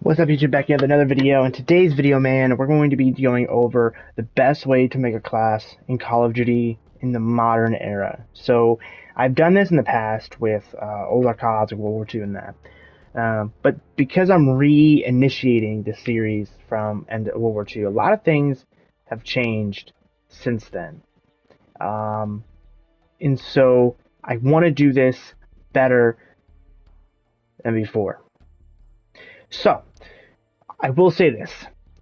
What's up, YouTube? Back here with another video. In today's video, man, we're going to be going over the best way to make a class in Call of Duty in the modern era. So I've done this in the past with older CODs like World War II and that. But because I'm reinitiating the series from end of World War II, a lot of things have changed since then. And so I want to do this better than before. So, I will say this.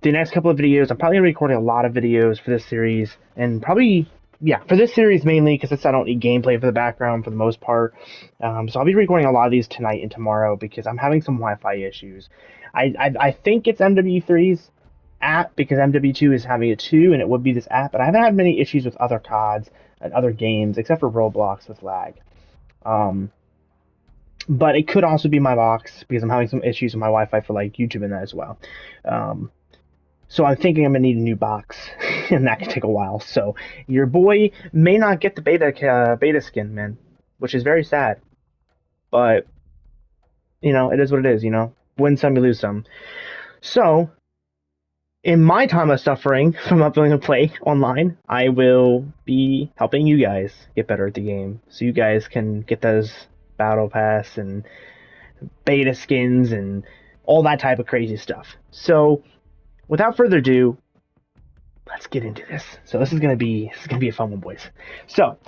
The next couple of videos, I'm probably going to be recording a lot of videos for this series. And probably, for this series mainly, because I don't need gameplay for the background for the most part. So I'll be recording a lot of these tonight and tomorrow because I'm having some Wi-Fi issues. I think it's MW3's app because MW2 is having it too, and it would be this app. But I haven't had many issues with other CODs and other games, except for Roblox with lag. But it could also be my box because I'm having some issues with my Wi-Fi for like YouTube and that as well. So I'm thinking I'm gonna need a new box, and that can take a while. So your boy may not get the beta skin, man, which is very sad. But it is what it is. Win some, you lose some. So in my time of suffering from not being able to play online, I will be helping you guys get better at the game, so you guys can get those battle pass and beta skins and all that type of crazy stuff. So without further ado, let's get into this. So this is gonna be a fun one, boys. So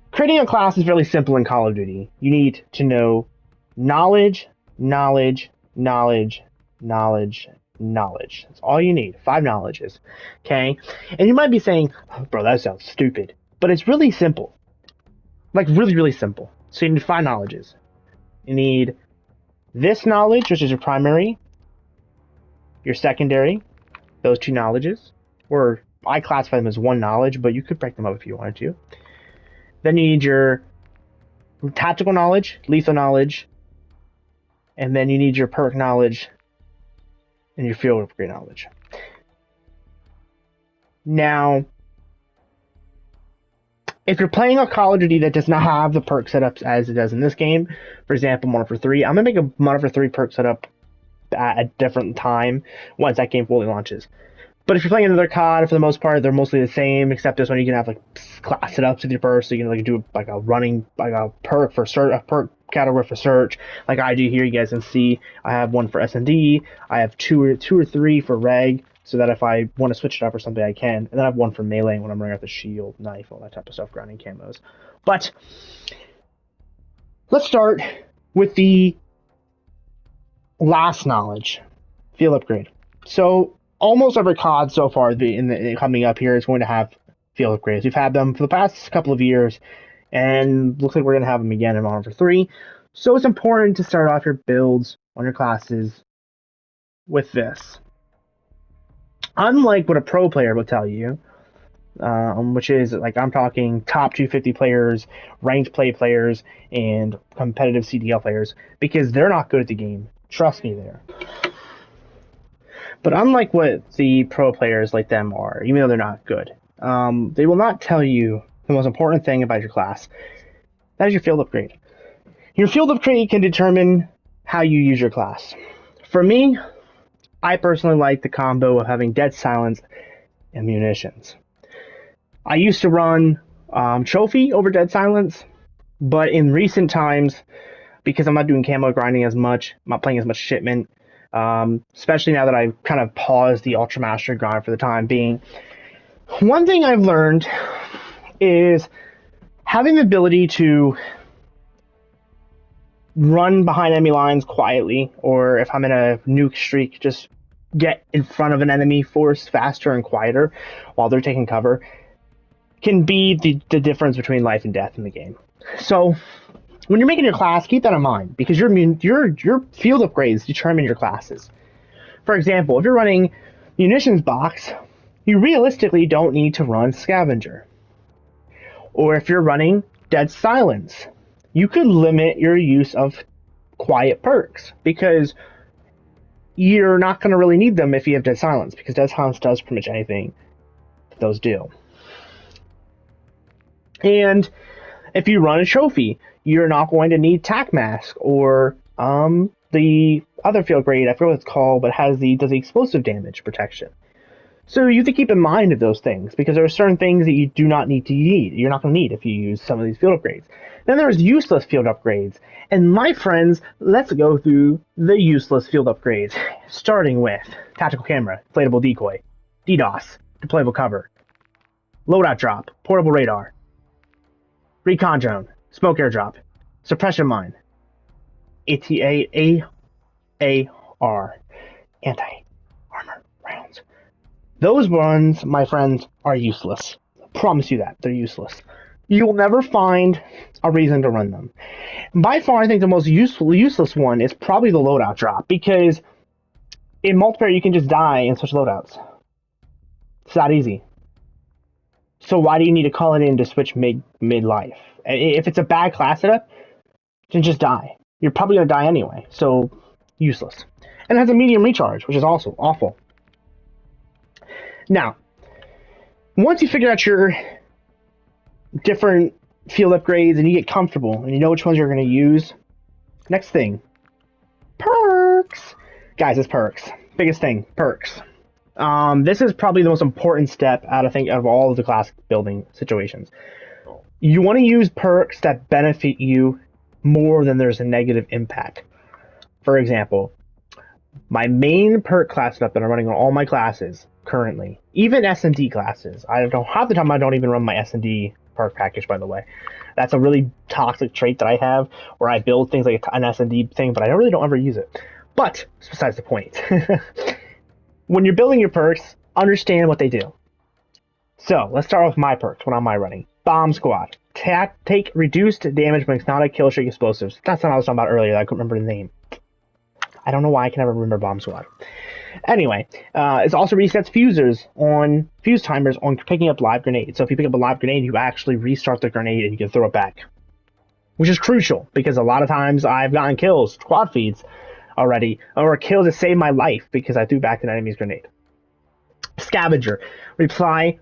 creating a class is really simple in Call of Duty. You need to know knowledge. That's all you need. 5 knowledges. Okay? And you might be saying, oh, bro, that sounds stupid. But it's really simple. Like really, really simple. So you need 5 knowledges. You need this knowledge, which is your primary, your secondary, those 2 knowledges, or I classify them as 1 knowledge, but you could break them up if you wanted to. Then you need your tactical knowledge, lethal knowledge, and then you need your perk knowledge and your field upgrade knowledge. Now, if you're playing a Call of Duty that does not have the perk setups as it does in this game, for example, Modern Warfare 3, I'm going to make a Modern Warfare 3 perk setup at a different time once that game fully launches. But if you're playing another COD, for the most part, they're mostly the same, except this one you can have like class setups with your perks, so you can do like a perk for search, a perk category for search, like I do here. You guys can see I have one for S&D, I have two or three for reg, so that if I want to switch it up or something, I can. And then I have one for melee when I'm running out the shield, knife, all that type of stuff, grinding camos. But let's start with the last knowledge, field upgrade. So almost every COD so far coming up here is going to have field upgrades. We've had them for the past couple of years, and looks like we're going to have them again in Modern Warfare 3. So it's important to start off your builds on your classes with this. Unlike what a pro player will tell you, which is like I'm talking top 250 players, ranked play players, and competitive CDL players, because they're not good at the game. Trust me there. But unlike what the pro players like them are, even though they're not good, they will not tell you the most important thing about your class. That is your field upgrade. Your field upgrade can determine how you use your class. For me, I personally like the combo of having dead silence and munitions. I used to run trophy over dead silence, but in recent times, because I'm not doing camo grinding as much, I'm not playing as much shipment, especially now that I've kind of paused the Ultra Mastery grind for the time being, one thing I've learned is having the ability to run behind enemy lines quietly, or if I'm in a nuke streak, just get in front of an enemy force faster and quieter while they're taking cover, can be the difference between life and death in the game. So when you're making your class, keep that in mind, because your field upgrades determine your classes. For example, if you're running munitions box, you realistically don't need to run scavenger. Or if you're running dead silence, you could limit your use of quiet perks, because you're not going to really need them if you have dead silence, because dead silence does pretty much anything that those do. And if you run a trophy, you're not going to need tac mask or the other field grade, I forget what it's called, but does the explosive damage protection. So you have to keep in mind of those things, because there are certain things that you do not need to need. You're not going to need if you use some of these field upgrades. Then there's useless field upgrades. And my friends, let's go through the useless field upgrades. Starting with tactical camera, inflatable decoy, DDoS, deployable cover, loadout drop, portable radar, recon drone, smoke airdrop, suppression mine, ATAAR, anti-armor rounds. Those ones, my friends, are useless. I promise you that. They're useless. You will never find a reason to run them. By far, I think the most useless one is probably the loadout drop, because in multiplayer, you can just die and switch loadouts. It's that easy. So why do you need to call it in to switch mid-life? If it's a bad class setup, then just die. You're probably going to die anyway, so useless. And it has a medium recharge, which is also awful. Now, once you figure out your different field upgrades and you get comfortable and you know which ones you're going to use, next thing, perks. Guys, it's perks. Biggest thing, perks. This is probably the most important step out of all of the class building situations. You want to use perks that benefit you more than there's a negative impact. For example, my main perk class setup that I'm running on all my classes currently, even S&D classes. I don't half the time I don't even run my S&D perk package, by the way. That's a really toxic trait that I have, where I build things like an S&D thing, but I really don't ever use it. But it's besides the point. When you're building your perks, understand what they do. So let's start with my perks. What am I running? Bomb Squad. Take reduced damage from exotic kill streak explosives. That's what I was talking about earlier. I couldn't remember the name. I don't know why I can never remember Bomb Squad. Anyway, it also resets fuse timers on picking up live grenades. So if you pick up a live grenade, you actually restart the grenade and you can throw it back, which is crucial, because a lot of times I've gotten kills, squad feeds already, or kills that saved my life because I threw back an enemy's grenade. Scavenger. Resupply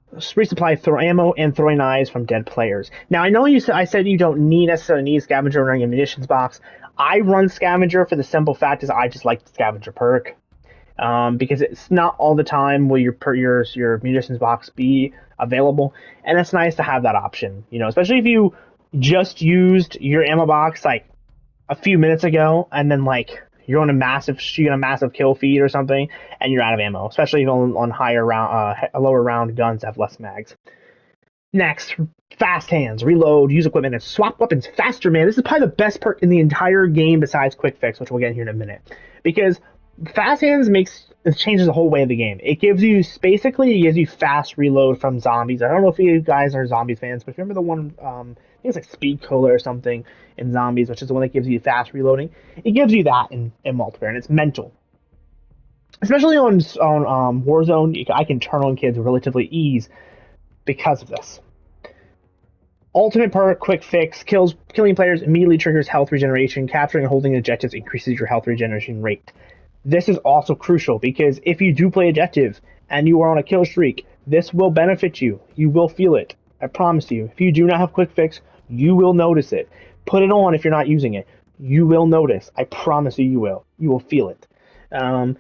ammo and throwing knives from dead players. Now, I know I said you don't necessarily need Scavenger running a munitions box. I run Scavenger for the simple fact is I just like the Scavenger perk. Because it's not all the time will your munitions box be available, and it's nice to have that option. You know, especially if you just used your ammo box like a few minutes ago, and then like you're on a massive kill feed or something, and you're out of ammo. Especially on lower round guns that have less mags. Next, fast hands, reload, use equipment, and swap weapons faster. Man, this is probably the best perk in the entire game besides quick fix, which we'll get here in a minute, because fast hands changes the whole way of the game. It gives you fast reload from zombies. I don't know if you guys are zombies fans, but if you remember the one, I think it's like Speed Cola or something in zombies, which is the one that gives you fast reloading. It gives you that in multiplayer, and it's mental. Especially on Warzone, I can turn on kids relatively ease because of this. Ultimate perk, quick fix, killing players immediately triggers health regeneration. Capturing and holding objectives increases your health regeneration rate. This is also crucial, because if you do play objective and you are on a kill streak, this will benefit you. You will feel it. I promise you. If you do not have quick fix, you will notice it. Put it on if you're not using it. You will notice. I promise you will. You will feel it. And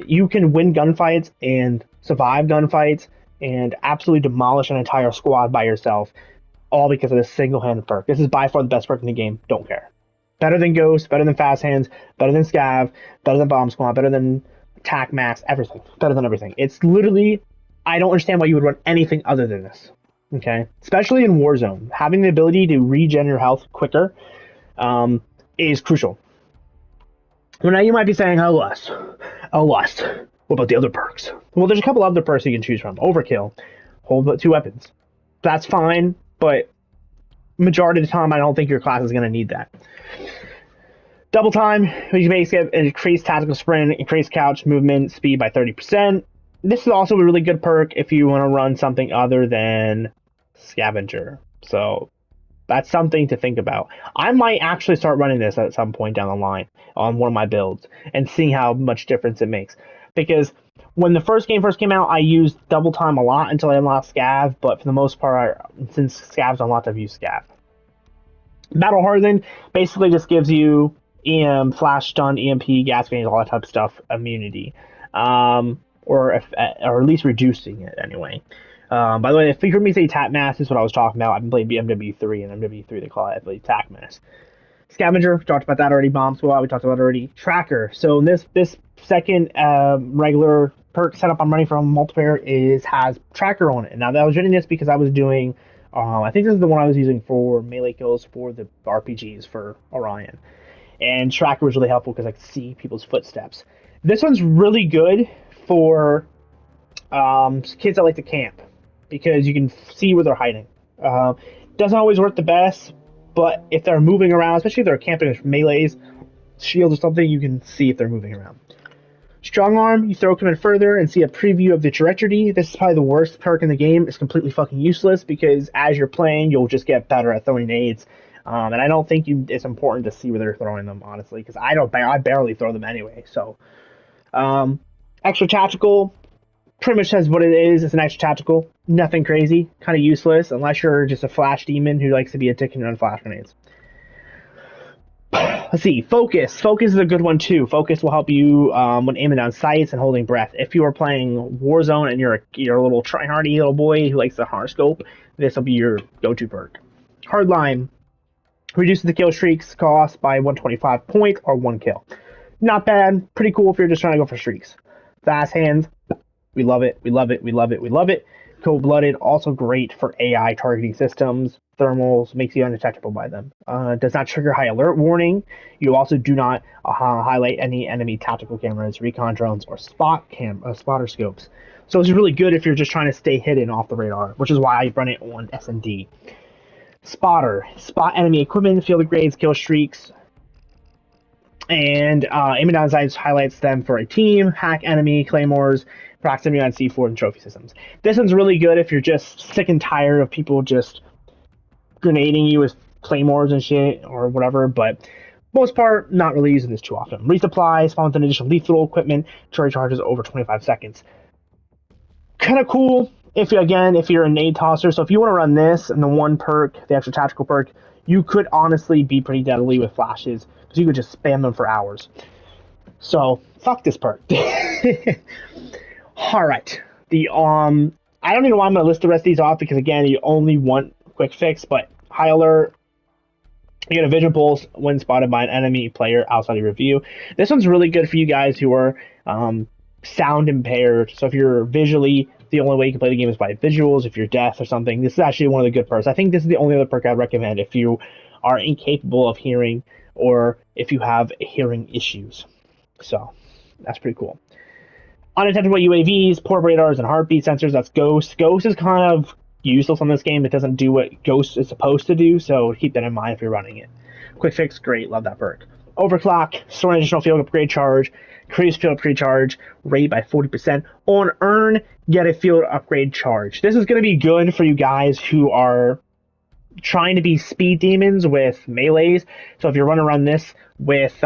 you can win gunfights and survive gunfights and absolutely demolish an entire squad by yourself, all because of this single-handed perk. This is by far the best perk in the game. Don't care. Better than Ghost, better than Fast Hands, better than Scav, better than Bomb Squad, better than Attack Max, everything. Better than everything. It's literally, I don't understand why you would run anything other than this. Okay? Especially in Warzone. Having the ability to regen your health quicker is crucial. Well, now you might be saying, oh, Lust. What about the other perks? Well, there's a couple other perks you can choose from. Overkill. Hold but 2 weapons. That's fine, but majority of the time, I don't think your class is going to need that. Double time, you basically get increased tactical sprint, increased couch movement speed by 30%. This is also a really good perk if you want to run something other than Scavenger. So that's something to think about. I might actually start running this at some point down the line on one of my builds and seeing how much difference it makes. Because when the game first came out, I used double time a lot until I unlocked Scav, but for the most part, since Scav's unlocked, I've used Scav. Battle Hardened basically just gives you flash stun, EMP, gas grenades, all that type of stuff, immunity, or at least reducing it anyway. By the way, if you heard me say tap mass, is what I was talking about. I've been playing MW3, and MW3 they call it, I believe, tac mass. Scavenger, we talked about that already. Bomb squad, we talked about already. Tracker. So in this second regular perk setup I'm running from multiplayer has tracker on it. Now I was running this because I was doing, I think this is the one I was using for melee kills for the RPGs for Orion, and tracker was really helpful because I could see people's footsteps. This one's really good for kids that like to camp because you can see where they're hiding. Doesn't always work the best, but if they're moving around, especially if they're camping with melees, shields or something, you can see if they're moving around. Strong arm, you throw command further and see a preview of the trajectory. This is probably the worst perk in the game. It's completely fucking useless because as you're playing, you'll just get better at throwing nades. And I don't think it's important to see where they're throwing them, honestly, because I barely throw them anyway. So, extra tactical, pretty much says what it is. It's an extra tactical, nothing crazy, kind of useless unless you're just a flash demon who likes to be a dick and run flash grenades. Let's see, focus. Focus is a good one too. Focus will help you when aiming down sights and holding breath. If you are playing Warzone and you're a little tryhardy little boy who likes the hard scope, this will be your go-to perk. Hardline reduces the kill streaks cost by 125 point or 1 kill. Not bad. Pretty cool if you're just trying to go for streaks. Fast hands. We love it. We love it. We love it. We love it. Cold-blooded, also great for AI targeting systems. Thermals, makes you undetectable by them. Does not trigger high alert warning. You also do not highlight any enemy tactical cameras, recon drones, or spotter scopes. So it's really good if you're just trying to stay hidden off the radar, which is why I run it on S&D. Spotter, spot enemy equipment, field grades, kill streaks, and aiming down sights highlights them for a team, hack enemy, claymores, proximity on C4 and trophy systems. This one's really good if you're just sick and tired of people just grenading you with claymores and shit or whatever, but most part, not really using this too often. Resupply, spawn with an additional lethal equipment, charges over 25 seconds. Kind of cool if you're a nade tosser. So if you want to run this and the one perk, the extra tactical perk, you could honestly be pretty deadly with flashes because you could just spam them for hours. So fuck this perk. All right. I don't even know why I'm going to list the rest of these off because again, you only want quick fix, but high alert, you get a vision pulse when spotted by an enemy player outside of your view. This one's really good for you guys who are sound impaired. So if you're visually, the only way you can play the game is by visuals. If you're deaf or something, this is actually one of the good perks. I think this is the only other perk I'd recommend if you are incapable of hearing or if you have hearing issues. So that's pretty cool. Undetectable UAVs, port radars, and heartbeat sensors. That's Ghost. Ghost is kind of useless on this game. It doesn't do what Ghost is supposed to do, so keep that in mind if you're running it. Quick fix, great, love that perk. Overclock, store an additional field upgrade charge, increase field upgrade charge rate by 40%. On earn, get a field upgrade charge. This is going to be good for you guys who are trying to be speed demons with melees. So if you're running around this with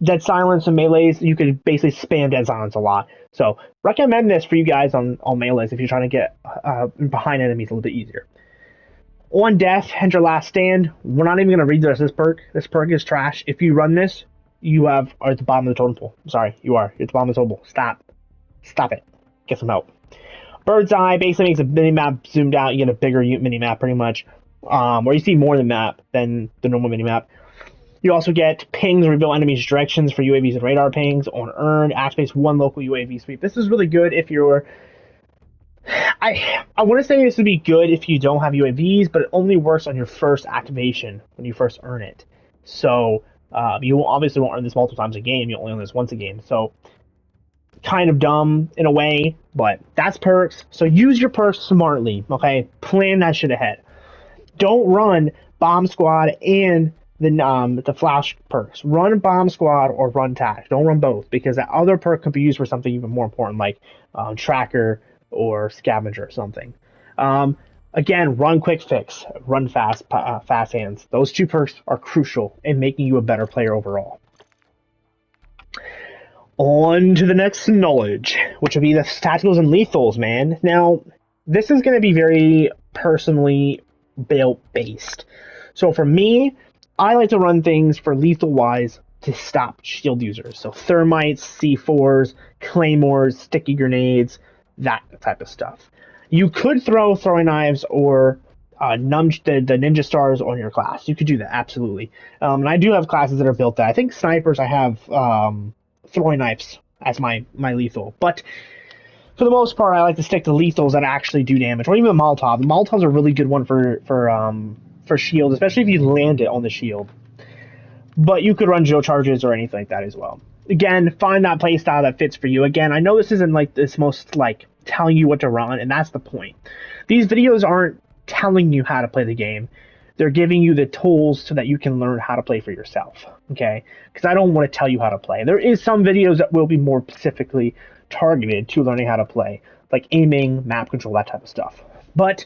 Dead Silence and melees, you could basically spam Dead Silence a lot. So recommend this for you guys on melees if you're trying to get behind enemies a little bit easier. On death, enter last stand. We're not even going to read the rest of this perk. This perk is trash. If you run this, you are at the bottom of the totem pole. Sorry, you are. You're at the bottom of the totem pole. Stop it. Get some help. Bird's Eye basically makes a mini-map zoomed out. You get a bigger mini-map pretty much. Where you see more than map than the normal mini-map. You also get pings, reveal enemies' directions for UAVs and radar pings. On earn, activates one local UAV sweep. This is really good if you're... I want to say this would be good if you don't have UAVs, but it only works on your first activation when you first earn it. So you obviously won't earn this multiple times a game. You only earn this once a game. So kind of dumb in a way, but that's perks. So use your perks smartly, okay? Plan that shit ahead. Don't run Bomb Squad and the flash perks. Run Bomb Squad or run TAC. Don't run both because that other perk could be used for something even more important like Tracker or Scavenger or something. Again, run Quick Fix, run Fast Hands. Those two perks are crucial in making you a better player overall. On to the next knowledge, which will be the tacticals and lethals, man. Now, this is going to be very personally built based. So for me, I like to run things for lethal wise to stop shield users. So thermites, C4s, claymores, sticky grenades, that type of stuff. You could throw throwing knives or the ninja stars on your class. You could do that, absolutely. And I do have classes that are built that. I think snipers, I have throwing knives as my lethal. But for the most part, I like to stick to lethals that actually do damage, or even Molotov. Molotov's a really good one for shield, especially if you land it on the shield. But you could run Joe charges or anything like that as well. Again, find that playstyle that fits for you. Again, I know this isn't like this most like telling you what to run, and that's the point. These videos aren't telling you how to play the game. They're giving you the tools so that you can learn how to play for yourself. Okay? Because I don't want to tell you how to play. There is some videos that will be more specifically targeted to learning how to play, like aiming, map control, that type of stuff. But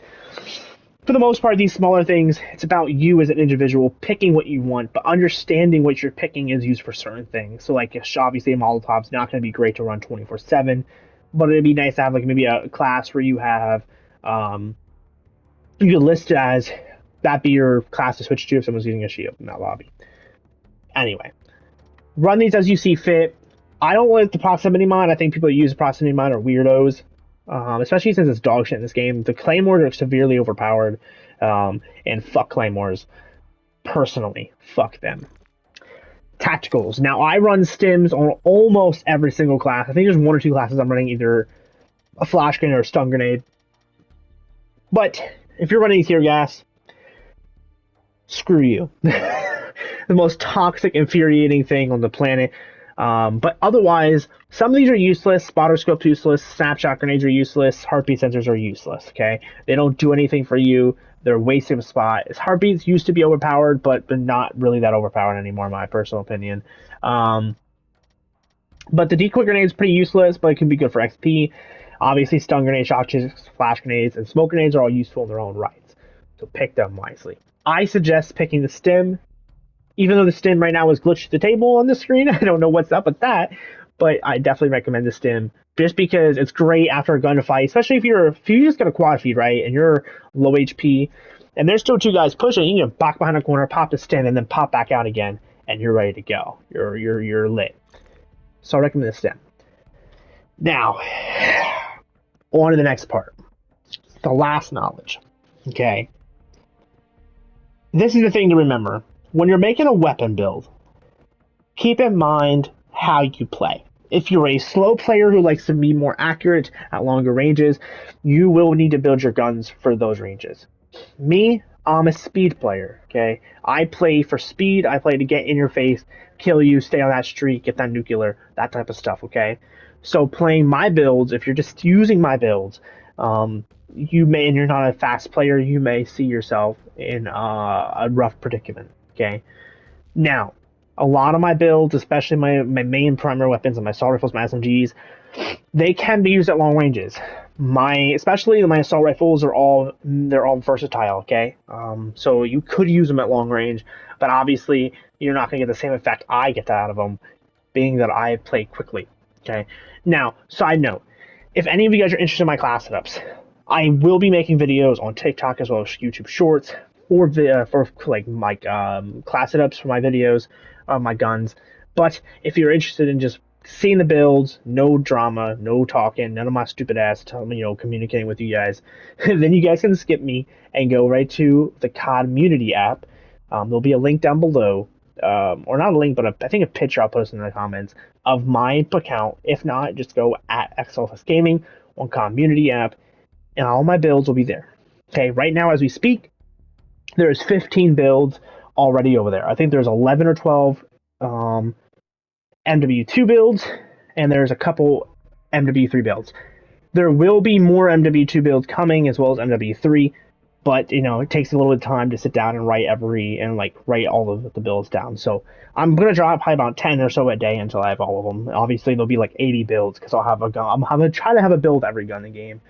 for the most part, these smaller things, it's about you as an individual picking what you want, but understanding what you're picking is used for certain things. So, like, obviously, a Molotov's not going to be great to run 24/7, but it'd be nice to have, like, maybe a class where you have, you could list it as that be your class to switch to if someone's using a shield in that lobby. Anyway, run these as you see fit. I don't like the proximity mod. I think people that use the proximity mod are weirdos. Especially since it's dog shit in this game. The claymores are severely overpowered, and fuck claymores. Personally, fuck them. Tacticals. Now, I run stims on almost every single class. I think there's one or two classes I'm running either a flash grenade or a stun grenade. But if you're running tear gas, screw you. The most toxic, infuriating thing on the planet. But otherwise, some of these are useless. Spotter scope's useless. Snapshot grenades are useless. Heartbeat sensors are useless. Okay, they don't do anything for you. They're a waste of a spot. Heartbeats used to be overpowered, but they're not really that overpowered anymore, in my personal opinion. But the decoy grenade is pretty useless, but it can be good for XP. Obviously, stun grenades, shock chicks, flash grenades, and smoke grenades are all useful in their own rights. So pick them wisely. I suggest picking the stim. Even though the stim right now is glitched to the table on the screen, I don't know what's up with that, but I definitely recommend the stim just because it's great after a gunfight, especially if you just got a quad feed, right, and you're low HP, and there's still two guys pushing, you can back behind a corner, pop the stim, and then pop back out again, and you're ready to go. You're lit. So I recommend the stim. Now, on to the next part, the last knowledge. Okay, this is the thing to remember. When you're making a weapon build, keep in mind how you play. If you're a slow player who likes to be more accurate at longer ranges, you will need to build your guns for those ranges. Me, I'm a speed player, okay? I play for speed, I play to get in your face, kill you, stay on that streak, get that nuclear, that type of stuff, okay? So playing my builds, if you're just using my builds, you may, and you're not a fast player, you may see yourself in a rough predicament. Okay. Now, a lot of my builds, especially my main primary weapons and my assault rifles, my SMGs, they can be used at long ranges. Especially my assault rifles they're all versatile. Okay. So you could use them at long range, but obviously you're not going to get the same effect I get out of them, being that I play quickly. Okay. Now, side note, if any of you guys are interested in my class setups, I will be making videos on TikTok as well as YouTube Shorts for like my class setups for my videos, my guns. But if you're interested in just seeing the builds, no drama, no talking, none of my stupid ass, communicating with you guys, then you guys can skip me and go right to the community app. There'll be a link down below, or not a link, but I think a picture I'll post in the comments of my account. If not, just go at xLSxgaming on community app, and all my builds will be there. Okay, right now as we speak, there's 15 builds already over there. I think there's 11 or 12 MW2 builds, and there's a couple MW3 builds. There will be more MW2 builds coming as well as MW3, but it takes a little bit of time to sit down and write all of the builds down. So I'm gonna drop probably about 10 or so a day until I have all of them. Obviously there'll be like 80 builds because I'll have a gun. I'm gonna try to have a build every gun in the game,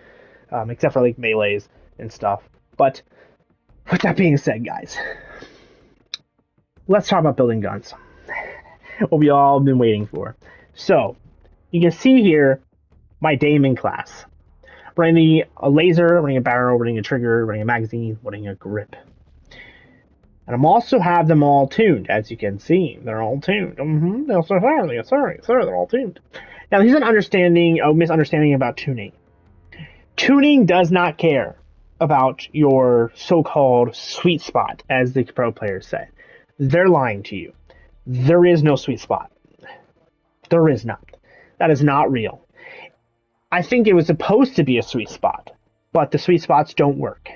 except for like melees and stuff. But with that being said, guys, let's talk about building guns. What we all been waiting for. So, you can see here my Damon class. Running a laser, running a barrel, running a trigger, running a magazine, running a grip. And I'm also have them all tuned, as you can see. They're all tuned. They're sorry, they're all tuned. Now, here's a misunderstanding about tuning. Tuning does not care about your so-called sweet spot, as the pro players say. They're lying to you. There is no sweet spot. There is not. That is not real. I think it was supposed to be a sweet spot, but the sweet spots don't work.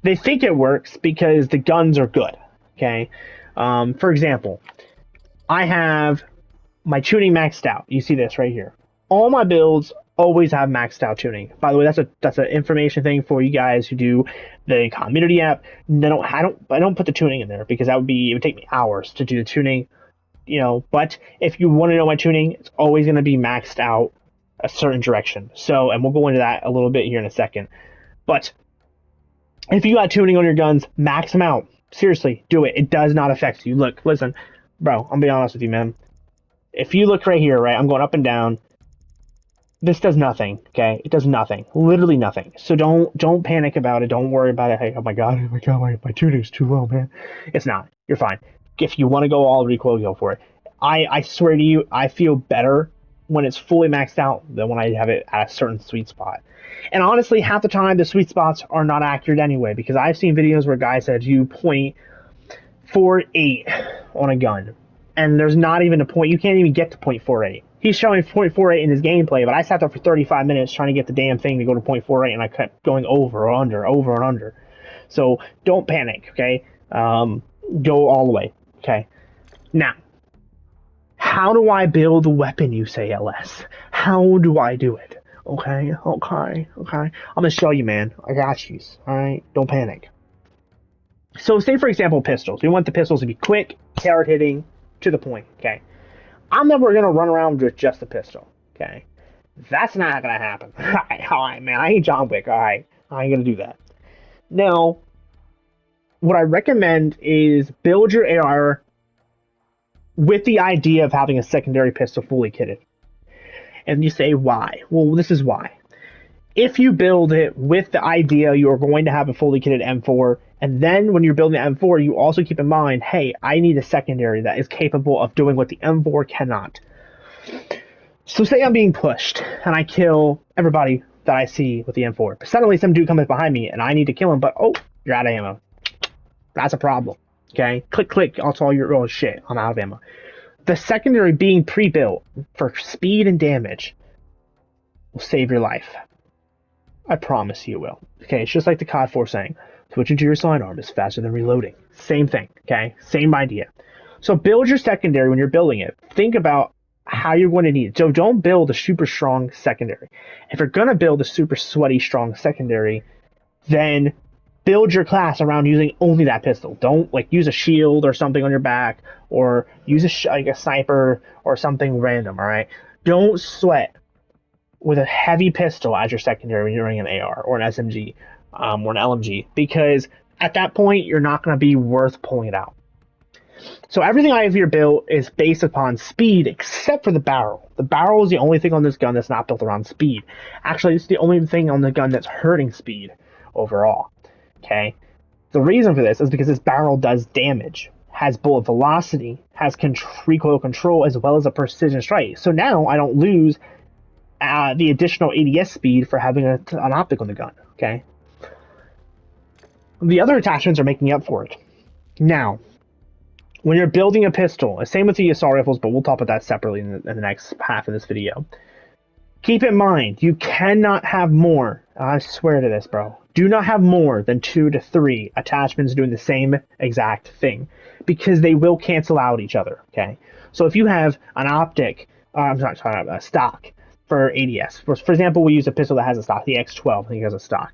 They think it works because the guns are good, okay? For example, I have my tuning maxed out. You see this right here. All my builds always have maxed out tuning. By the way, that's an information thing for you guys who do the community app. I don't put the tuning in there because it would take me hours to do the tuning, but if you want to know my tuning, it's always going to be maxed out a certain direction. So, and we'll go into that a little bit here in a second. But if you got tuning on your guns, max them out. Seriously, do it. It does not affect you. Look, listen, bro, I'm being honest with you, man. If you look right here, right, I'm going up and down. This does nothing, okay? It does nothing. Literally nothing. So don't panic about it. Don't worry about it. Hey, oh my god, my tuning's too low, man. It's not. You're fine. If you want to go all recoil, go for it. I swear to you, I feel better when it's fully maxed out than when I have it at a certain sweet spot. And honestly, half the time the sweet spots are not accurate anyway, because I've seen videos where guys said you 0.48 on a gun, and there's not even a point. You can't even get to 0.48. He's showing 0.48 in his gameplay, but I sat there for 35 minutes trying to get the damn thing to go to 0.48, and I kept going over and under. So don't panic, okay? Go all the way, okay? Now, how do I build a weapon, you say, LS? How do I do it? Okay. I'm gonna show you, man. I got you. Alright? Don't panic. So say, for example, pistols. We want the pistols to be quick, hard hitting, to the point, okay? I'm never gonna run around with just a pistol, okay? That's not gonna happen. Alright, man. I ain't John Wick, alright? I ain't gonna do that. Now, what I recommend is build your AR with the idea of having a secondary pistol fully kitted. And you say, why? Well, this is why. If you build it with the idea you're going to have a fully kitted M4, and then when you're building the M4, you also keep in mind, hey, I need a secondary that is capable of doing what the M4 cannot. So say I'm being pushed, and I kill everybody that I see with the M4. But suddenly some dude comes behind me, and I need to kill him, but oh, you're out of ammo. That's a problem, okay? Click, that's all your, oh shit, I'm out of ammo. The secondary being pre-built for speed and damage will save your life. I promise you will. Okay, it's just like the COD 4 saying, switching to your sidearm is faster than reloading. Same thing, okay? Same idea. So build your secondary when you're building it. Think about how you're going to need it. So don't build a super strong secondary. If you're going to build a super sweaty strong secondary, then build your class around using only that pistol. Don't use a shield or something on your back, or use a sniper or something random. All right, don't sweat with a heavy pistol as your secondary when you're running an AR or an SMG or an LMG, because at that point you're not going to be worth pulling it out. So everything I have here built is based upon speed, except for the barrel. The barrel is the only thing on this gun that's not built around speed. Actually, it's the only thing on the gun that's hurting speed overall. Okay, the reason for this is because this barrel does damage, has bullet velocity, has recoil control, as well as a precision strike. So now I don't lose the additional ADS speed for having an optic on the gun. Okay, the other attachments are making up for it. Now, when you're building a pistol, same with the assault rifles, but we'll talk about that separately in the next half of this video. Keep in mind, you cannot have more. I swear to this, bro. Do not have more than 2 to 3 attachments doing the same exact thing, because they will cancel out each other, okay? So if you have an optic, a stock for ADS. For example, we use a pistol that has a stock, the X12, I think it has a stock.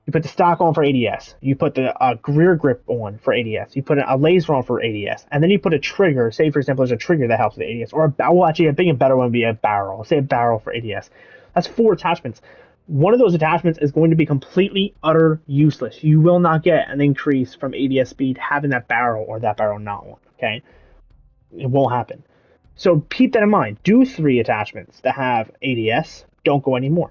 You put the stock on for ADS. You put the rear grip on for ADS. You put a laser on for ADS. And then you put a trigger. Say, for example, there's a trigger that helps with ADS. Or, actually, a big and better one would be a barrel. Say a barrel for ADS. That's 4 attachments. One of those attachments is going to be completely, utter useless. You will not get an increase from ADS speed having that barrel or that barrel not on, okay? It won't happen. So keep that in mind. Do 3 attachments that have ADS. Don't go anymore.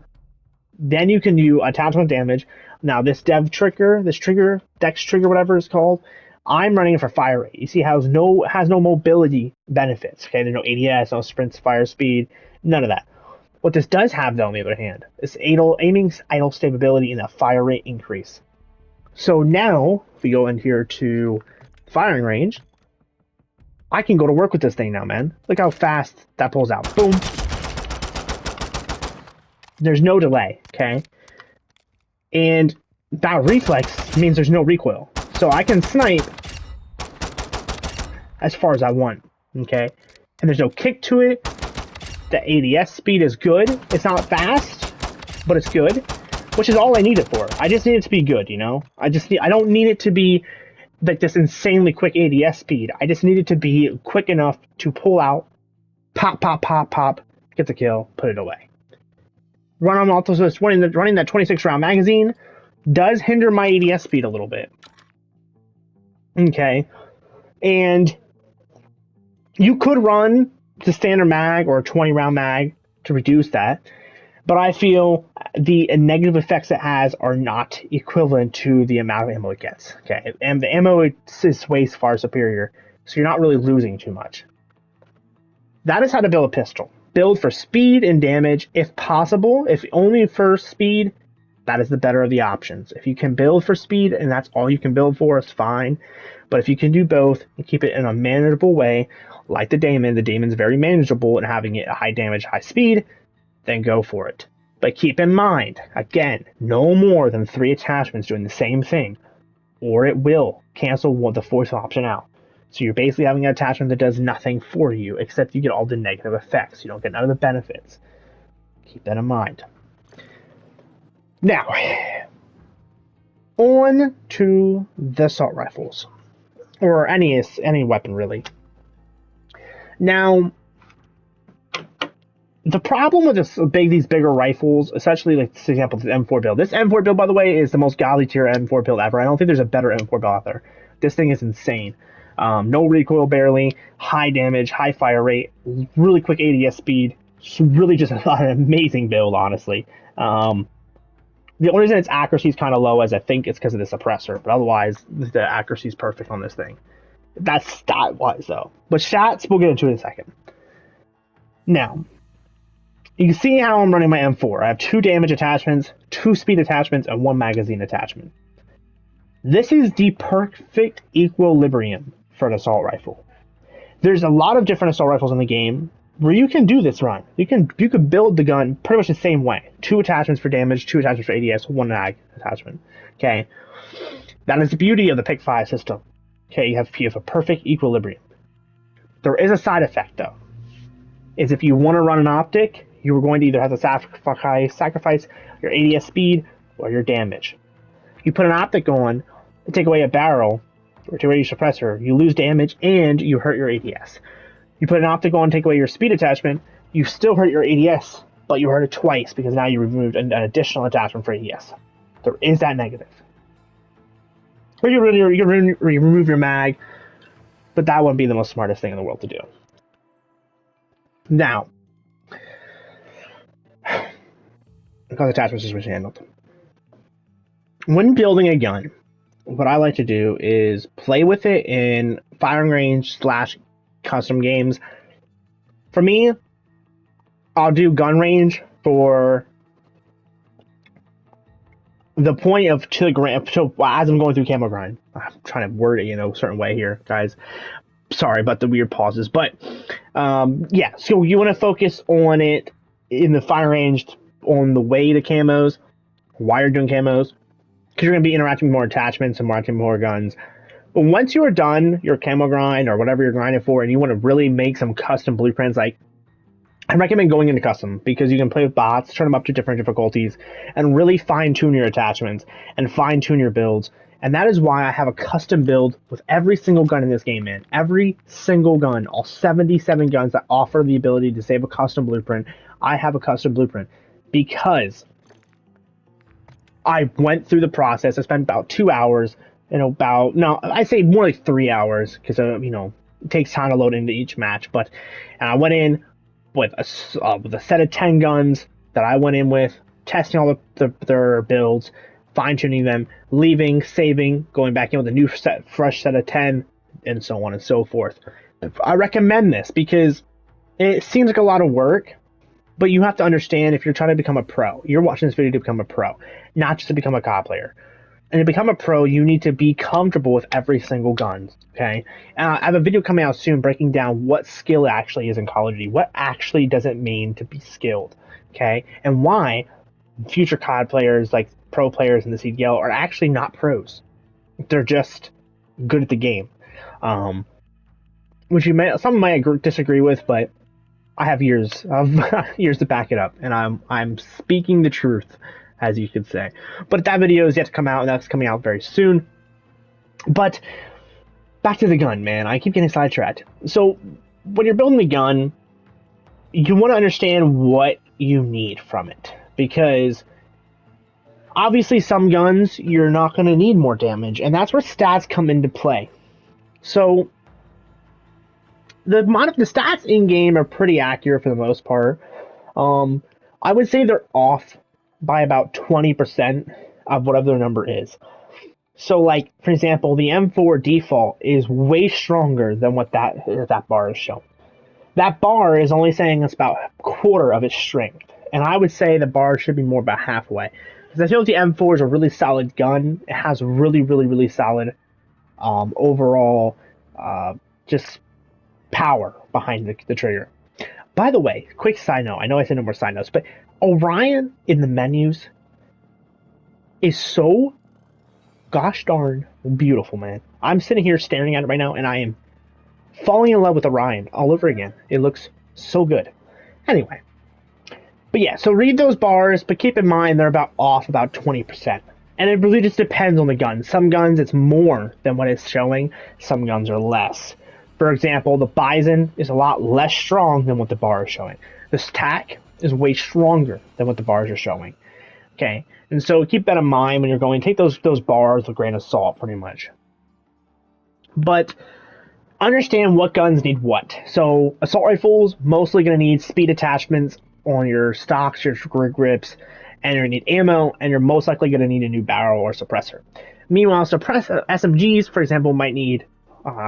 Then you can do attachment damage. Now, this dex trigger, whatever it's called, I'm running it for fire rate. You see, has no mobility benefits. Okay, there's no ADS, no sprints, fire speed, none of that. What this does have, though, on the other hand, is aiming, idle stability, and a fire rate increase. So now, if we go in here to firing range, I can go to work with this thing now, man. Look how fast that pulls out. Boom. There's no delay, okay? And that reflex means there's no recoil. So I can snipe as far as I want, okay? And there's no kick to it. The ADS speed is good. It's not fast, but it's good, which is all I need it for. I just need it to be good, you know? I don't need it to be like this insanely quick ADS speed. I just need it to be quick enough to pull out, pop, pop, pop, pop, get the kill, put it away. Run on also running that 26 round magazine does hinder my ADS speed a little bit. Okay, and you could run the standard mag or a 20 round mag to reduce that, but I feel the negative effects it has are not equivalent to the amount of ammo it gets. Okay, and the ammo is way far superior, so you're not really losing too much. That is how to build a pistol. Build for speed and damage if possible. If only for speed, that is the better of the options. If you can build for speed and that's all you can build for, it's fine. But if you can do both and keep it in a manageable way, like the Daemon's very manageable and having it high damage, high speed, then go for it. But keep in mind, again, no more than 3 attachments doing the same thing, or it will cancel the fourth option out. So you're basically having an attachment that does nothing for you, except you get all the negative effects. You don't get none of the benefits. Keep that in mind. Now, on to the assault rifles, or any weapon really. Now, the problem with these bigger rifles, especially like for example the M4 build. This M4 build, by the way, is the most godly tier M4 build ever. I don't think there's a better M4 build out there. This thing is insane. No recoil barely, high damage, high fire rate, really quick ADS speed. It's really just an amazing build, honestly. The only reason its accuracy is kind of low is I think it's because of the suppressor, but otherwise the accuracy is perfect on this thing. That's stat-wise, though. But stats, we'll get into it in a second. Now, you can see how I'm running my M4. I have 2 damage attachments, 2 speed attachments, and 1 magazine attachment. This is the perfect equilibrium for an assault rifle. There's a lot of different assault rifles in the game where you can do this run. You can build the gun pretty much the same way. 2 attachments for damage, 2 attachments for ADS, 1 mag attachment. Okay, that is the beauty of the Pick 5 system. Okay, you have a perfect equilibrium. There is a side effect though. Is if you want to run an optic, you are going to either have to sacrifice your ADS speed or your damage. You put an optic on to take away a barrel or take away your suppressor, you lose damage and you hurt your ADS. You put an optic on, take away your speed attachment, you still hurt your ADS, but you hurt it twice because now you removed an additional attachment for ADS. There is that negative. Or you remove your mag, but that wouldn't be the most smartest thing in the world to do. Now, because attachments is mishandled. When building a gun, what I like to do is play with it in firing range / custom games. For me, I'll do gun range for the point of as I'm going through camo grind. I'm trying to word it, a certain way here, guys. Sorry about the weird pauses, but yeah. So you want to focus on it in the fire range, on the way to camos, why you're doing camos, because you're going to be interacting with more attachments and interacting with more guns. But once you are done your camo grind or whatever you're grinding for, and you want to really make some custom blueprints, like I recommend going into custom because you can play with bots, turn them up to different difficulties, and really fine-tune your attachments and fine-tune your builds. And that is why I have a custom build with every single gun in this game, man. Every single gun, all 77 guns that offer the ability to save a custom blueprint, I have a custom blueprint because I went through the process. I spent about 2 hours I say more like 3 hours because, it takes time to load into each match. And I went in with a set of 10 guns that I went in with, testing all their builds, fine-tuning them, leaving, saving, going back in with a new set, fresh set of 10, and so on and so forth. I recommend this because it seems like a lot of work, but you have to understand if you're trying to become a pro, you're watching this video to become a pro, not just to become a COD player. And to become a pro, you need to be comfortable with every single gun, okay? I have a video coming out soon breaking down what skill actually is in Call of Duty, what actually does it mean to be skilled, okay? And why future COD players, like pro players in the CDL, are actually not pros. They're just good at the game. Which some might disagree with, but I have years of years to back it up, and I'm speaking the truth, as you could say. But that video is yet to come out, and that's coming out very soon. But back to the gun, man. I keep getting sidetracked. So when you're building the gun, you want to understand what you need from it, because obviously some guns you're not going to need more damage, and that's where stats come into play. So the stats in game are pretty accurate for the most part. I would say they're off by about 20% of whatever their number is. So, like, for example, the M4 default is way stronger than what that bar is showing. That bar is only saying it's about a quarter of its strength, and I would say the bar should be more about halfway. Because I feel like the M4 is a really solid gun. It has really, really, really solid overall just power behind the trigger. By the way, quick side note. I know I said no more side notes, but Orion in the menus is so gosh darn beautiful, man. I'm sitting here staring at it right now, and I am falling in love with Orion all over again. It looks so good. Anyway, but yeah, so read those bars, but keep in mind they're off about 20%. And it really just depends on the gun. Some guns, it's more than what it's showing. Some guns are less. For example, the Bison is a lot less strong than what the bar is showing. The TAC is way stronger than what the bars are showing. Okay, and so keep that in mind when you're going. Take those bars with a grain of salt, pretty much. But understand what guns need what. So assault rifles, mostly going to need speed attachments on your stocks, your grips, and you're going to need ammo, and you're most likely going to need a new barrel or suppressor. Meanwhile, SMGs, for example, might need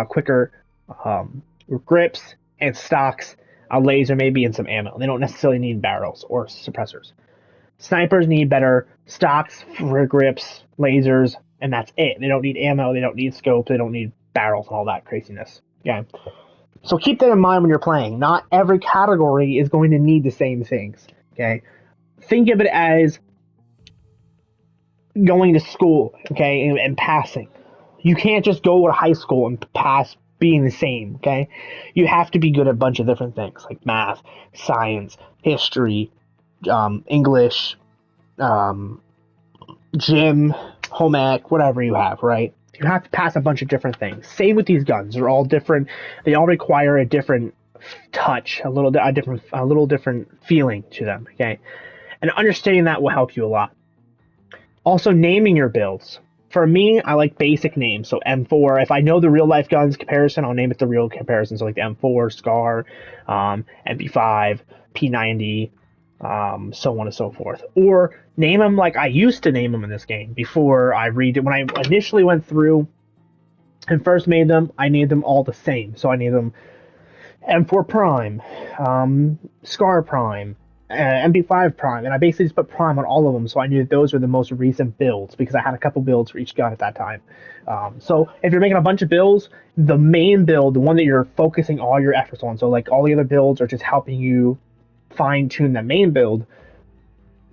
quicker grips and stocks, a laser maybe, and some ammo. They don't necessarily need barrels or suppressors. Snipers need better stocks, grips, lasers, and that's it. They don't need ammo, they don't need scope, they don't need barrels and all that craziness. Okay. So keep that in mind when you're playing. Not every category is going to need the same things. Okay. Think of it as going to school, okay, and passing. You can't just go to high school and pass being the same, okay? You have to be good at a bunch of different things, like math, science, history, English, gym, home ec, whatever you have, right? You have to pass a bunch of different things. Same with these guns. They're all different. They all require a different touch, a little different feeling to them, okay? And understanding that will help you a lot. Also, naming your builds. For me, I like basic names. So M4, if I know the real life guns comparison, I'll name it the real comparison. So like the M4, SCAR, MP5, P90, so on and so forth. Or name them like I used to name them in this game before I read it. When I initially went through and first made them, I named them all the same. So I named them M4 Prime, SCAR Prime, MP5 Prime, and I basically just put Prime on all of them, so I knew that those were the most recent builds, because I had a couple builds for each gun at that time. So if you're making a bunch of builds, the main build, the one that you're focusing all your efforts on, so like all the other builds are just helping you fine-tune the main build,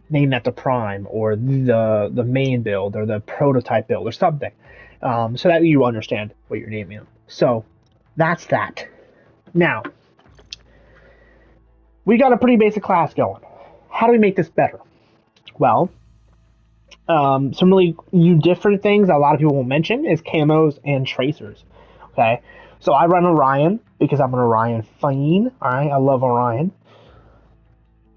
name that the Prime, or the main build, or the prototype build, or something, so that you understand what you're naming them. So that's that. Now, we got a pretty basic class going. How do we make this better? Well, some really new different things a lot of people will mention is camos and tracers. Okay, so I run Orion because I'm an Orion fiend. All right, I love Orion.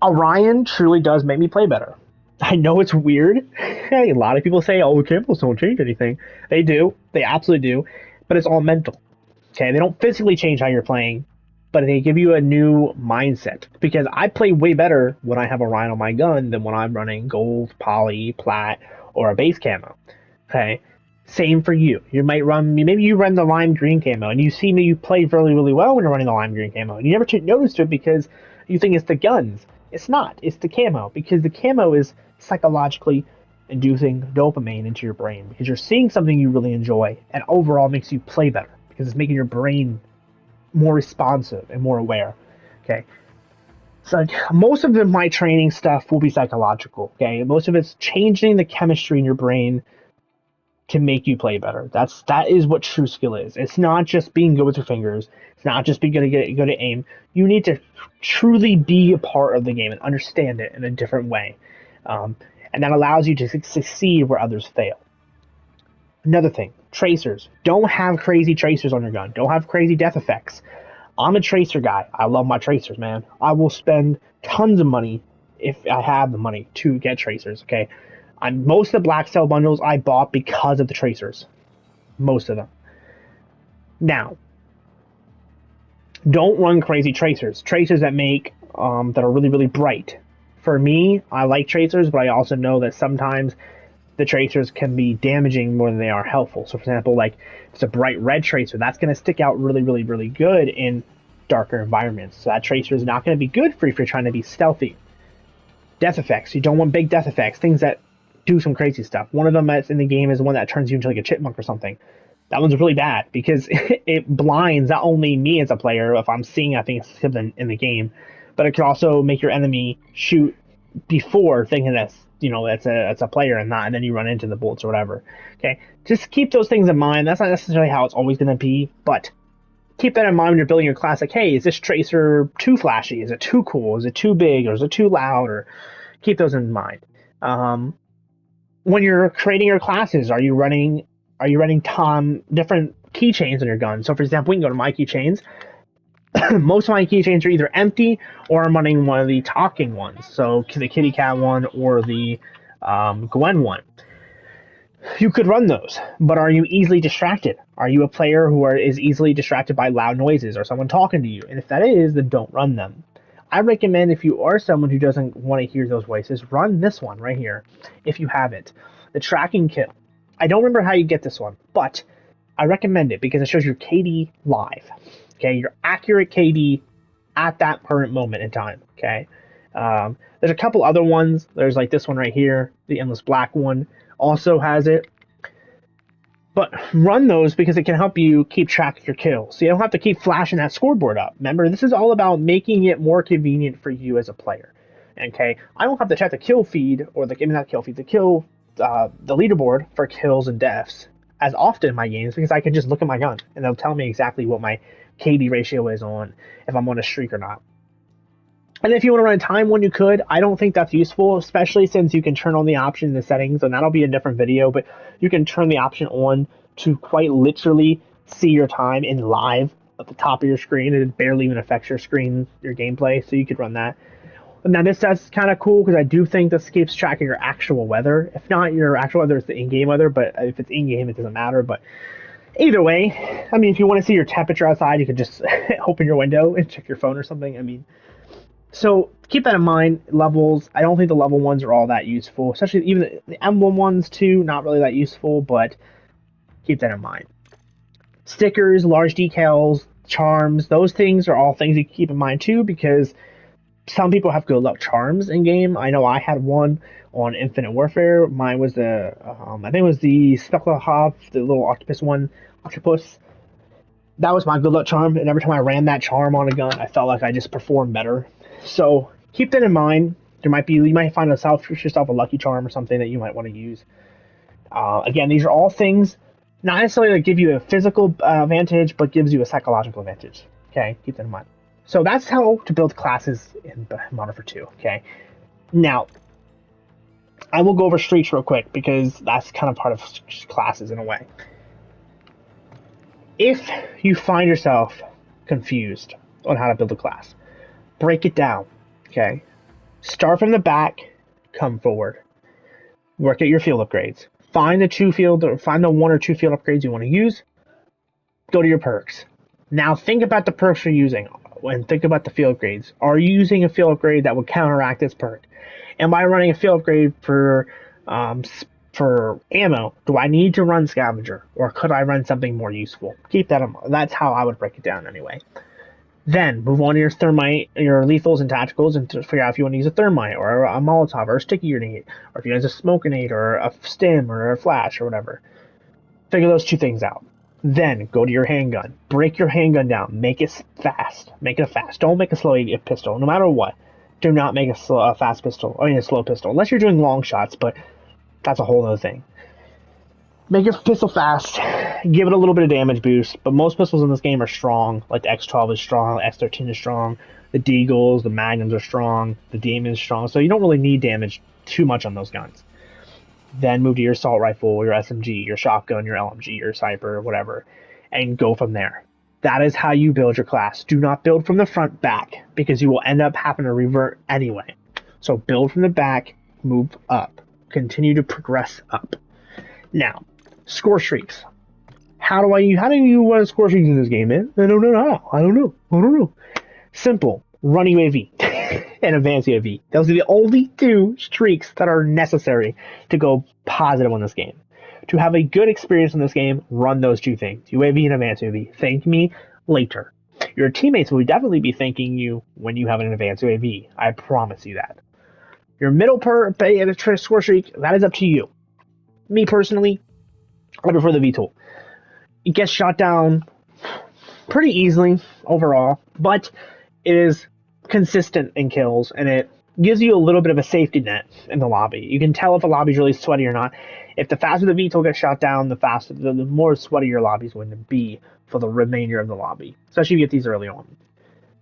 Orion truly does make me play better. I know it's weird. A lot of people say, "Oh, camos don't change anything." They do. They absolutely do. But it's all mental. Okay, they don't physically change how you're playing, but they give you a new mindset. Because I play way better when I have Orion on my gun than when I'm running gold, poly, plat, or a base camo. Okay, same for you. Maybe you run the lime green camo, and you play really really well when you're running the lime green camo, and you never noticed it because you think it's the guns. It's not. It's the camo, because the camo is psychologically inducing dopamine into your brain because you're seeing something you really enjoy, and overall makes you play better because it's making your brain more responsive and more aware. Okay, so most of my training stuff will be psychological. Okay, most of it's changing the chemistry in your brain to make you play better. That is what true skill is. It's not just being good with your fingers. It's not just being good at aim. You need to truly be a part of the game and understand it in a different way, and that allows you to succeed where others fail. Another thing, tracers. Don't have crazy tracers on your gun. Don't have crazy death effects. I'm a tracer guy. I love my tracers, man. I will spend tons of money if I have the money to get tracers, okay? Most of the Black Cell bundles I bought because of the tracers. Most of them. Now, don't run crazy tracers. Tracers that that are really, really bright. For me, I like tracers, but I also know that sometimes the tracers can be damaging more than they are helpful. So, for example, like if it's a bright red tracer, that's going to stick out really, really, really good in darker environments. So that tracer is not going to be good for you if you're trying to be stealthy. Death effects. You don't want big death effects. Things that do some crazy stuff. One of them that's in the game is one that turns you into like a chipmunk or something. That one's really bad because it blinds not only me as a player if I'm seeing I think it's in the game, but it could also make your enemy shoot before thinking that's a player and then you run into the bullets or whatever. Okay, just keep those things in mind. That's not necessarily how it's always going to be, but keep that in mind when you're building your class. Like, hey, is this tracer too flashy? Is it too cool? Is it too big? Or is it too loud? Or keep those in mind. When you're creating your classes, are you running different keychains on your gun? So, for example, we can go to my keychains. Most of my keychains are either empty or I'm running one of the talking ones. So the Kitty Cat one or the Gwen one. You could run those, but are you easily distracted? Are you a player who is easily distracted by loud noises or someone talking to you? And if that is, then don't run them. I recommend if you are someone who doesn't want to hear those voices, run this one right here, if you have it. The tracking kill. I don't remember how you get this one, but I recommend it because it shows your KD live. Okay, your accurate KD at that current moment in time. Okay, there's a couple other ones. There's like this one right here, the Endless Black one, also has it. But run those because it can help you keep track of your kills. So you don't have to keep flashing that scoreboard up. Remember, this is all about making it more convenient for you as a player. Okay, I don't have to check the kill feed or the leaderboard for kills and deaths as often in my games because I can just look at my gun and it'll tell me exactly what my KD ratio is on, if I'm on a streak or not. And if you want to run a time one, you could. I don't think that's useful, especially since you can turn on the option in the settings, and that'll be a different video, but you can turn the option on to quite literally see your time in live at the top of your screen, and it barely even affects your gameplay, so you could run that. Now that's kind of cool because I do think this keeps track of your actual weather. If not your actual weather, it's the in-game weather, but if it's in-game, it doesn't matter. But either way, I mean, if you want to see your temperature outside, you could just open your window and check your phone or something. I mean, so keep that in mind. Levels, I don't think the level ones are all that useful, especially even the emblem ones too, not really that useful, but keep that in mind. Stickers, large decals, charms, those things are all things you keep in mind too, because some people have good luck charms in game. I know I had one on Infinite Warfare. Mine was I think it was the Specklehop, the little octopus. That was my good luck charm, and every time I ran that charm on a gun, I felt like I just performed better. So keep that in mind. You might find yourself a lucky charm or something that you might want to use. Again, these are all things not necessarily that give you a physical advantage, but gives you a psychological advantage. Okay, keep that in mind. So that's how to build classes in Modern Warfare 2. Okay, now I will go over streaks real quick because that's kind of part of classes in a way. If you find yourself confused on how to build a class, break it down. Okay, start from the back, come forward, work at your field upgrades. Find the one or two field upgrades you want to use. Go to your perks. Now think about the perks you're using and think about the field upgrades. Are you using a field upgrade that will counteract this perk? Am I running a field upgrade for For ammo, do I need to run scavenger, or could I run something more useful? Keep that in mind. That's how I would break it down anyway. Then move on to your thermite, your lethals and tacticals, and to figure out if you want to use a thermite or a Molotov or a sticky grenade, or if you use a smoke grenade or a stim or a flash or whatever. Figure those two things out. Then go to your handgun. Break your handgun down. Make it fast. Make it fast. Don't make a slow pistol, no matter what. Do not make a fast pistol. I mean, a slow pistol, unless you're doing long shots, but that's a whole other thing. Make your pistol fast, give it a little bit of damage boost, but most pistols in this game are strong. Like the X12 is strong, the X13 is strong, the Deagles, the Magnums are strong, the Demon is strong, so you don't really need damage too much on those guns. Then move to your assault rifle, your SMG, your shotgun, your LMG, your sniper, whatever, and go from there. That is how you build your class. Do not build from the front back, because you will end up having to revert anyway. So build from the back, move up. Continue to progress up. Now, score streaks. How do you want to score streaks in this game, man? I don't know. Simple. Run UAV and advanced UAV. Those are the only two streaks that are necessary to go positive on this game. To have a good experience in this game, run those two things. UAV and advanced UAV. Thank me later. Your teammates will definitely be thanking you when you have an advanced UAV. I promise you that. Your middle score streak, that is up to you. Me personally, I prefer the VTOL. It gets shot down pretty easily overall, but it is consistent in kills, and it gives you a little bit of a safety net in the lobby. You can tell if a lobby's really sweaty or not. If the faster the VTOL gets shot down, the more sweaty your lobby's going to be for the remainder of the lobby, especially if you get these early on.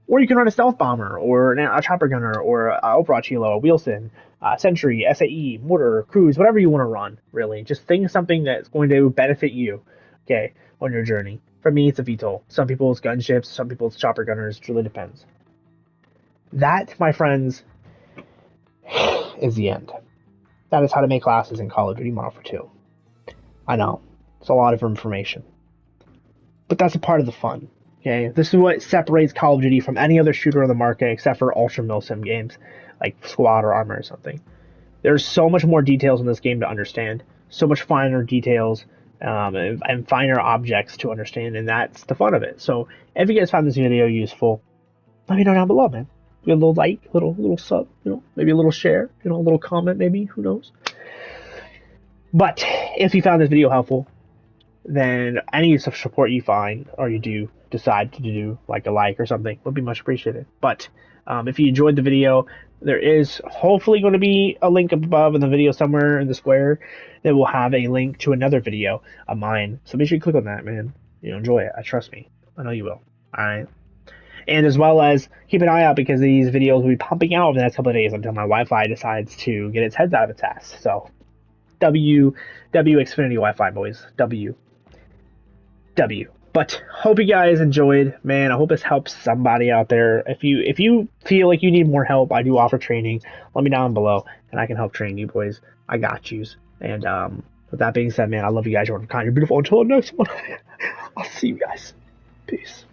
Or you can run a stealth bomber, or a chopper gunner, or a Overwatch helo, a Wheelson, Sentry, SAE, mortar, cruise, whatever you want to run, really. Just think something that's going to benefit you, okay, on your journey. For me, it's a VTOL. Some people it's gunships, some people it's chopper gunners. It really depends. That, my friends, is the end. That is how to make classes in Call of Duty Modern Warfare 2. I know, it's a lot of information. But that's a part of the fun. Okay, this is what separates Call of Duty from any other shooter on the market except for ultra milsim games like Squad or Arma or something. There's so much more details in this game to understand, so much finer details and finer objects to understand, and that's the fun of it. So if you guys found this video useful, let me know down below, man. Give a little like, little sub, maybe a little share, a little comment, maybe, who knows. But if you found this video helpful, then any support you find or you do decide to do, like a like or something, would be much appreciated. But if you enjoyed the video, there is hopefully going to be a link up above in the video somewhere in the square that will have a link to another video of mine. So make sure you click on that, man. Enjoy it. Trust me. I know you will. All right. And as well as keep an eye out, because these videos will be pumping out over the next couple of days until my Wi-Fi decides to get its heads out of its ass. So W Xfinity Wi-Fi, boys. W. But hope you guys enjoyed, man. I hope this helps somebody out there. If you feel like you need more help, I do offer training. Let me down below, and I can help train you, boys. I got yous. And with that being said, man, I love you guys. You're kind. You're beautiful. Until the next one, I'll see you guys. Peace.